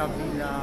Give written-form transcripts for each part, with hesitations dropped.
Chabila.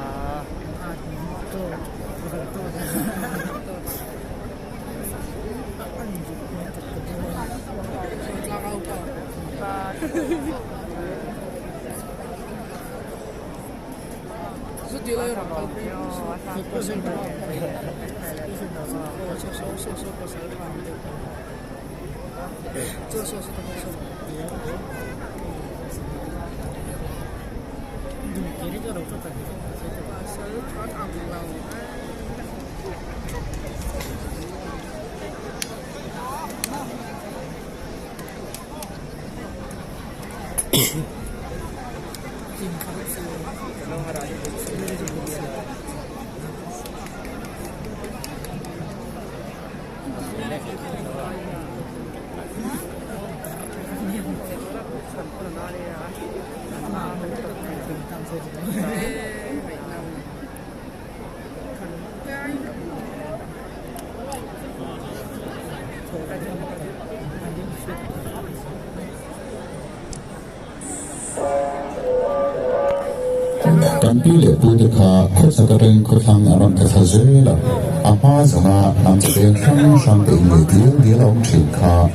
Kan pilih putih kah, kau sekarang kau sang alam tersaji lah. Apa sahaja nam sedang sang ini dia long cerita,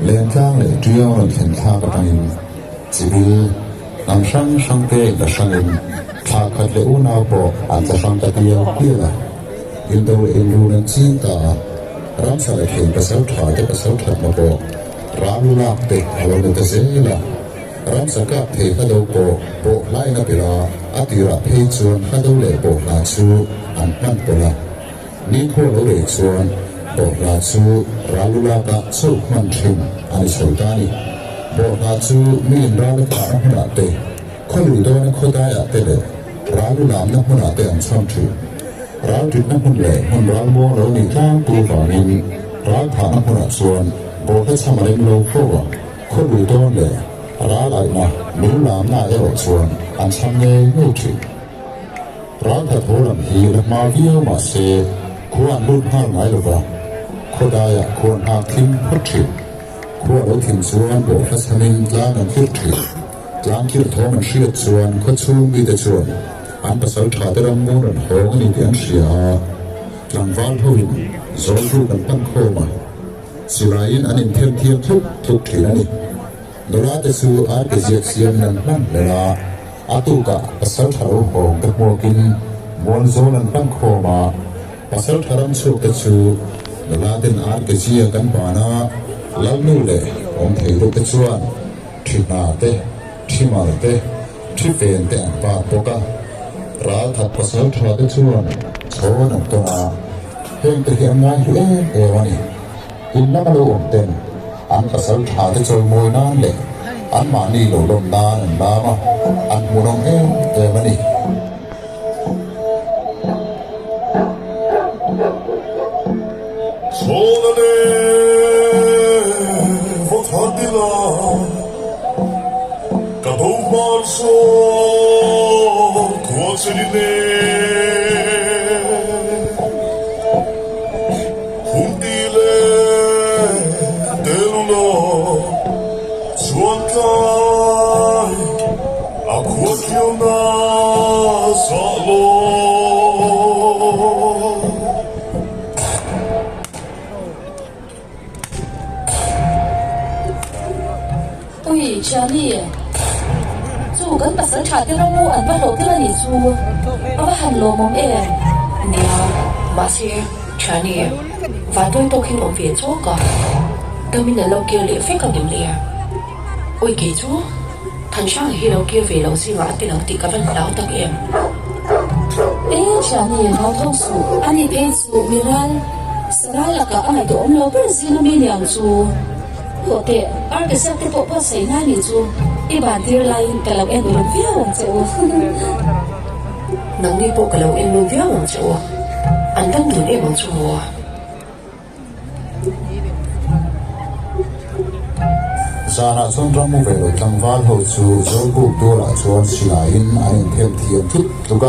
lentang le dia orang cerita katanya. Jadi nam sang te dasarnya, cakap le una bo, anta sang katanya dia. Indo dan cinta, ram saya kini pasal thada bo, ram lak te kalau le tersaji lah. Ram sakap te kalau bo lain apela. Atira pei chuan hado le bo la chu an man pola ni kho lo le chuan bo la chu ralula ka chu man thin ani chautani bo la chu min ra le ka na te kho lu do na kho da ya te le ralula na huna te an cham thu ral tin na hun le hun ral mo lo ni tang tu fa ni ral tha na huna chuan bo he chama le lo kho wa kho lu do le ra lại mà nếu làm na ở chuan anh chăm nghe nô chuyện ráng thật hổ làm hi là mà viêu mà xe của anh luôn hàng ngày rồi vào của đại à của anh hàng kim phát triển của đấu kim chuan bộ phát sinh ra làm phát triển làm kia thọ mình siết chuan có chung đi tới chuan anh bắt đầu trả tới làm mua rồi hổ cái điều xia làm văn thôi rồi thu gần tăng khô mà sự lại anh thêm thúc thì này Dorate su arte ziaksian nan plan lela atuka pasal tharu hong ka mokin monzon nan pang khoma pasal tharam su ka chu dolatin arte zia kan bana lalnu le ong thei ru ka chuan thina te thimar te thifen te an pa poka ra that pasal thra te chuan chon an tona heng te hiam ngai hu wani inna ka lo om ten an pasal thra te choi moi nan le an mani lo lom na an lama an munong mani sola le votadila kado marso kuaseline hundile delulo suakai aku kiona salo ui Charlie chú gần bắt sẵn trả tiền đâu mua ăn bắt đầu tiền là gì chú nó bắt hành lộ mong em nè bà xí Charlie và tôi khi một việc chỗ cả tôi mình là lâu kia liệu phép cầm điểm liền ôi kỹ chú thành sang khi lâu kia về lâu xí ngã tiền lâu thì các bạn đào tặng em ê Charlie nó thông số anh ấy thấy chú miran sarai là cả ai đó ông lâu bên gì nó miên yang chú có thể ở cái sắc cái bộ phát xảy ra gì chú ý bản tiêu lại cả lòng em được viết không chú nắng đi bộ cả lâu em luôn viết không chú anh đang đuổi em không chú Zara son ramu velo tangval ho chu zobu dora chuan silain anin them thiam thut tuka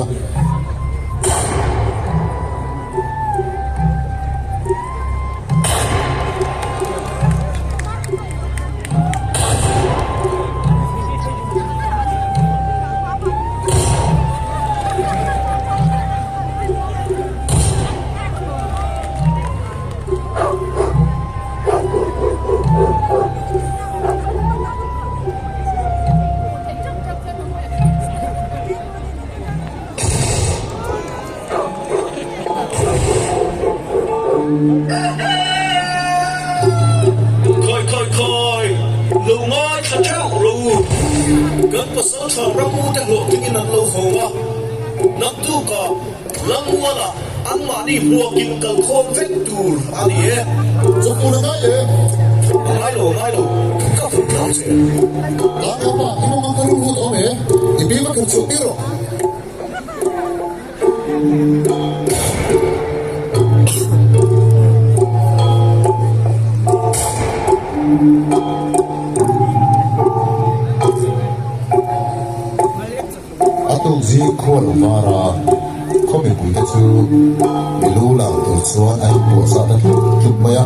Khơi lưu ngói thật trâu lưu gần có sáu thằng ra mua tên lộ tiếng nằm lâu hồ à nằm tu cả lăng mua là ăn mà đi mua kim cần khôn vết tù ăn gì ấy Giúp cô được cái gì? ngay đồ các phụ nữ gì Lá các bạn, nó mang cái rung hút ốm ấy. Thì biết mà cần chụp biết rồi. Atung gì khô là vara, không bị bụi cái chú, bị lũ là từ chuan anh bùa sa ta chụp mày à.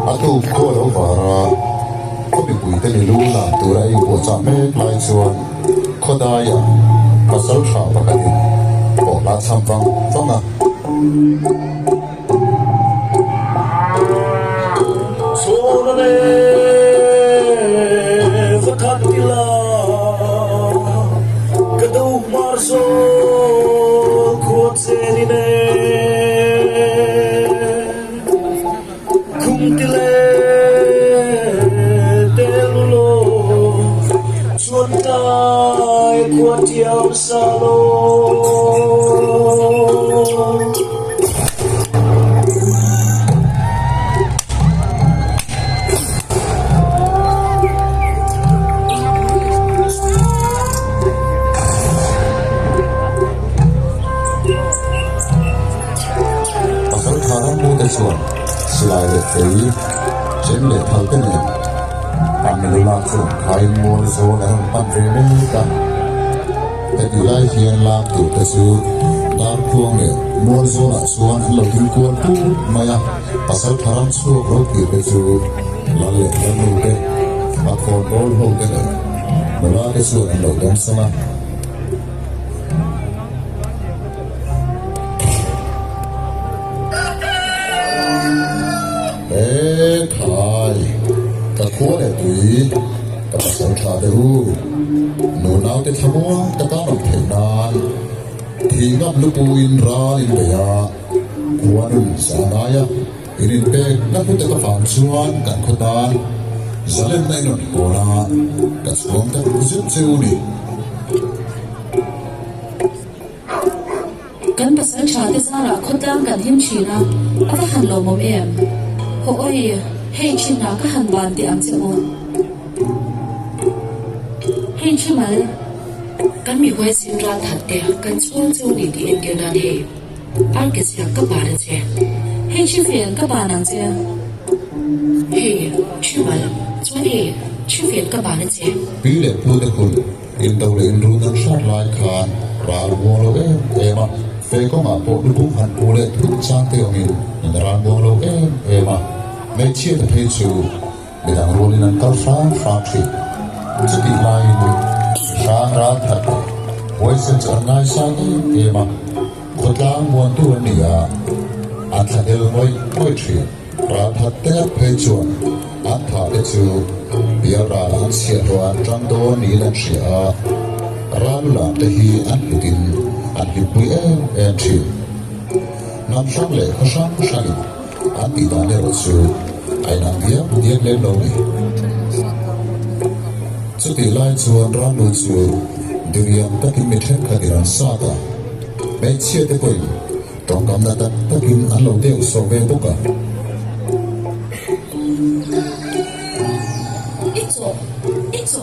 Atung khô là vara, không bị bụi cái lũ là từ anh bùa sa mẹ lại chuan, khó đai à, pasal sao bạc đi, bỏ lá tham vang à. số nó nè phát thật đi là cái đâu mà số khuất xe đi nè không đi lên tên lô chuột tai khuất chiều xa lô Chuan, selain itu, saya lihat hal ini. Kami langsung kain mula zona yang pandai mereka. Jadi lain laku tesu, darpuangnya mula zona suan lagi kuat tu, maya pasal haram suak roki tesu, lalu lalu aku bol bol deh, malah tesu lalu sama. Thai, ta khua để tùy, ta bắt sống thả đều, nô nào để tham mua, ta ta làm thế nan, thì ngắm lúc in ra in bể à, khua đun sáng nay à, in bể ngắm lúc ta phản xuân cảnh khôn tan, giờ lên đây nón cổ na, ta xuống ta giúp siêu đi. Kan pasal chate zara khotang kan him china ava han lo mom em ho oi hei china ka han ban ti ang chemo hei chimal kan mi hoi sin ra that te kan chuang chu ni ti en ke na he ar ke sia ka ba re che hei chi fian ka ba nang che he chu mal chu he chu fian ka ba re che Bila pun dekun, in tahu le in rudan shot lai khan, ral bolo ema. Phải có mà bộ đu bung hẳn bố lệ thức trang tiêu mình nên là buông lâu em mà mấy chia được hay chú để đang rô lên ăn cao sáng thị chứ bị lai sáng ra thật với sự trở ngay sáng em mà khốt lãng buồn tu hơn nỉ à ăn thật đều môi chuyện ra thật tép hay chuồn ăn thả để chú bia ra ăn xịt rồi ăn trăng đô nỉ lên xịa ra làm để hi ăn hữu tin ăn hữu bụi em chịu nằm sáng lệ khó sáng đi ăn bị đá lệ rồi chú ai nằm điếc lên lâu đi chú tỷ lai chuồn ra lùi chú điều yam tất kim mệt hết cả đi ăn sa ta mấy chia để quên trong cảm đã tất kim ăn lâu đều so về bốc cả ít chỗ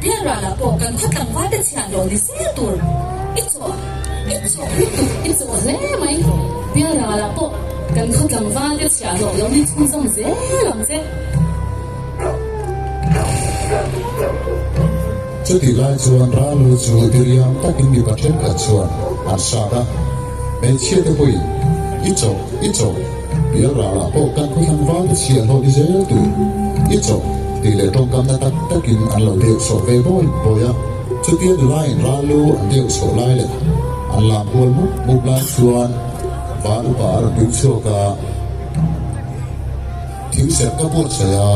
thế ra là bộ cần khát làm vái để chàng đồ đi xe tuổi ít chỗ dễ mày thế ra là bộ cần khát làm vái để chàng đồ giống như chung xong dễ làm dễ chú tỷ lai chuồn ra lùi chú điều yam tất kim bị bắt hết cả chuồn ăn sa ta mấy chia để quên ít chỗ bây giờ là bộ cần khát làm vái để chàng đồ đi dễ tuổi ít chỗ tỷ lệ trong cảm đã tất kim ăn lâu đều so về bôi á chú tiếc lại ra lưu ăn đều so lại lệ ăn làm buồn mục lại chuan và lúc bà ở đứng chỗ cả thiếu sẹp các bộ xe à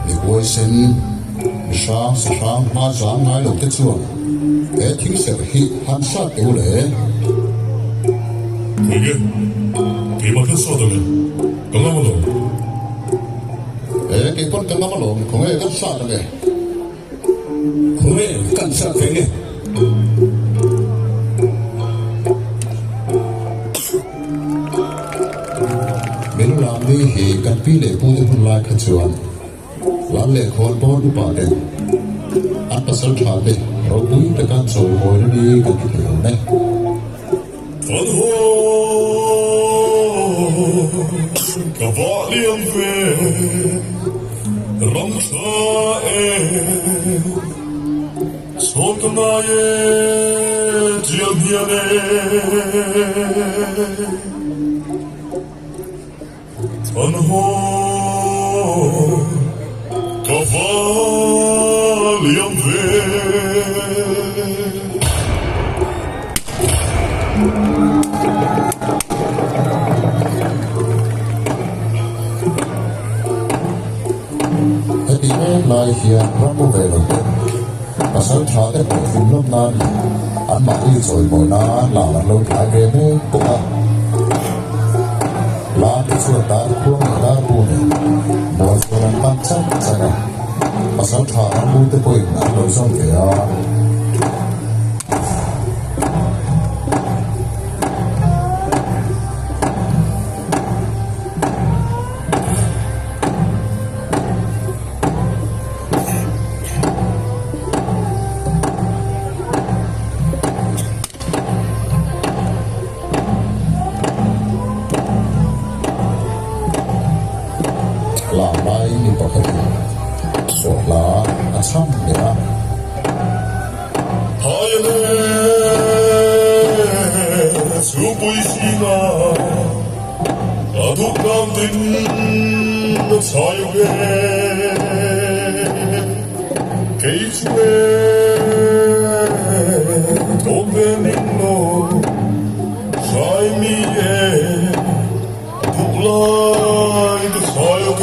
để quay sinh sáng mà sáng ngay lúc tới chuan để thiếu sẹp hít hắn sát tiểu lệ 이게 대박한 쏟아내 건강으로 cái con cân nó lộn cũng nghe rất sợ rồi cũng nghe cân sợ thế nghe mình làm đi thì cần pi để phụ được một lại khẩn chuan làm lệ khôn bón đi bảo đến ăn bát sắn thả đi rồi quý để can sầu hồi nó đi cái kiểu này 전호 가발리엄 배 럼차에 손금나의 지연미안해 전호 가발리엄 배 thì lại hiện rất là về rồi và sau đó thì bộ phim lúc nan anh mà đi rồi mỗi na là lâu thái về mới cũng là cái chuyện ta khuôn ta buồn mỗi chuyện tăng chất ra này và sau đó anh muốn tới quên anh lối xong về là mai đi bỏ cái số là anh xong vậy đó 하얀 수보이시나 아독감된 사육에 게이츠에 동대민로 샤이미에 북라이드 사육에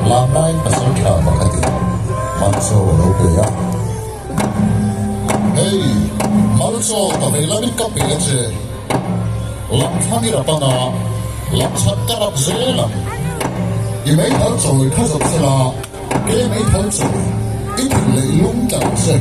làm đây và sau đó vào cái gì mà số đâu kìa hey mà số tao về làm cái gì chứ làm thằng gì đó na làm sát cái đó dễ lắm cái mấy thằng rồi khá giống là cái mấy thằng rồi ít lấy lúng chẳng sẽ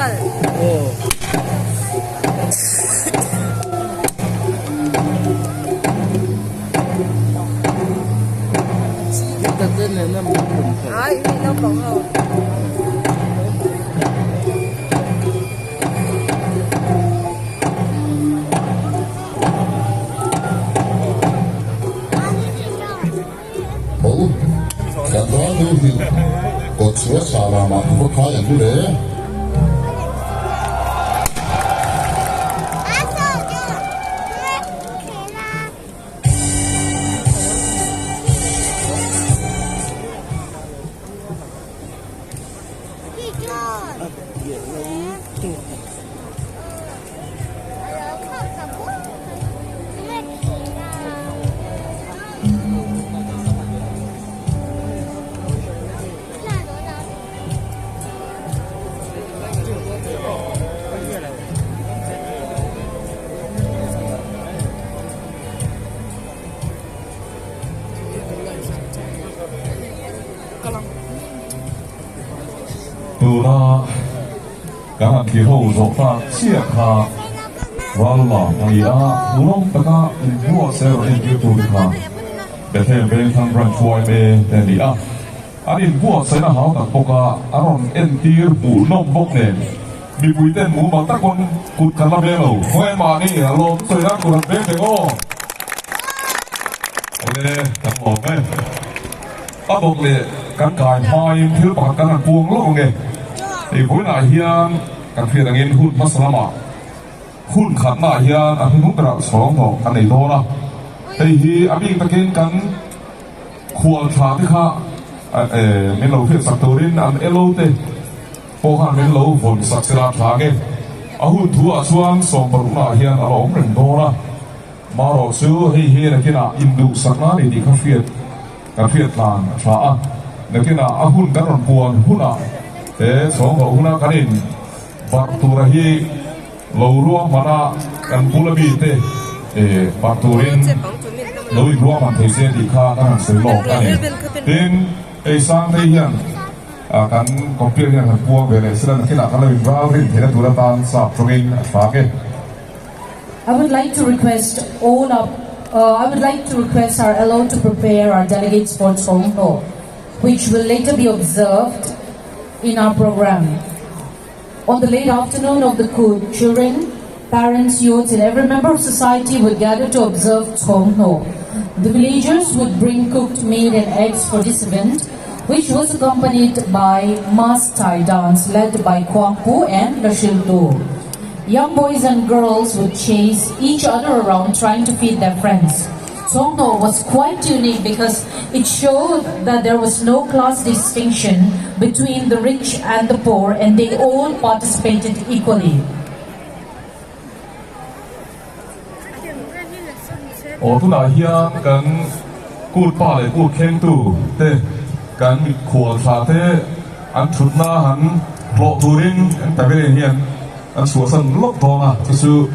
Ồ, cảm đó lưu hiệu có chứa xà là mà không có kháอย่างนี้เลย từ đó các bạn kỳ hậu dọc pha chia khá và là ngày đó muốn tất cả mua xe ở trên YouTube khá để thêm về thằng branch boy về để đi anh em mua xe là hảo tất cả anh em tiệt mũ nông bốc nè bị bụi tên mũ bằng tắc con cụt cả là bèo hoen mà đi là lộn tôi đã cụt bèo thế ô ok tập một đấy bắt buộc là các cài hai thứ bạc các hàng buông lốc nghe thì với lại hiện các phía đang in hút masala mà hút khát lại hiện anh hút ra sóng thọ anh này đó là thì anh bị tắc in cắn khua thả thì khác mình lâu phiền sạc tổ đến anh lâu thế phố hàng mình lâu vốn sạc sẽ làm thả nghe hút thua chuan sòng bờ lại hiện ở ông rừng đó là mà rồi xưa hay là cái nào in đủ sạc nó để đi các phiền làng phá nếu cái nào hút các con buồn hút nào thế số của hút nào cái này bạc tu ra hi lâu ruộng mà na ăn bún bì thế bạc tu lên lâu ruộng mà thấy xe đi khá các hàng sấy lọ cái này đến sang đây hiện kan kompil yang buang bere sedang kita kalau involved in tidak turatan sab tungin fake. I would like to request our LO to prepare our delegates for Toronto, which will later be observed in our program. On the late afternoon of the coup, children, parents, youths, and every member of society would gather to observe Toronto. The villagers would bring cooked meat and eggs for this event, which was accompanied by mass Thai dance led by Kwang Pu and Rashil Do. Young boys and girls would chase each other around trying to feed their friends. Toronto was quite unique because it showed that there was no class distinction between the rich and the poor, and they all participated equally. Tu na hian kan kut pa le kut khen tu te kan mit khua tha te an thut na han klo turin an ta ve hian an suasan lok thonga chu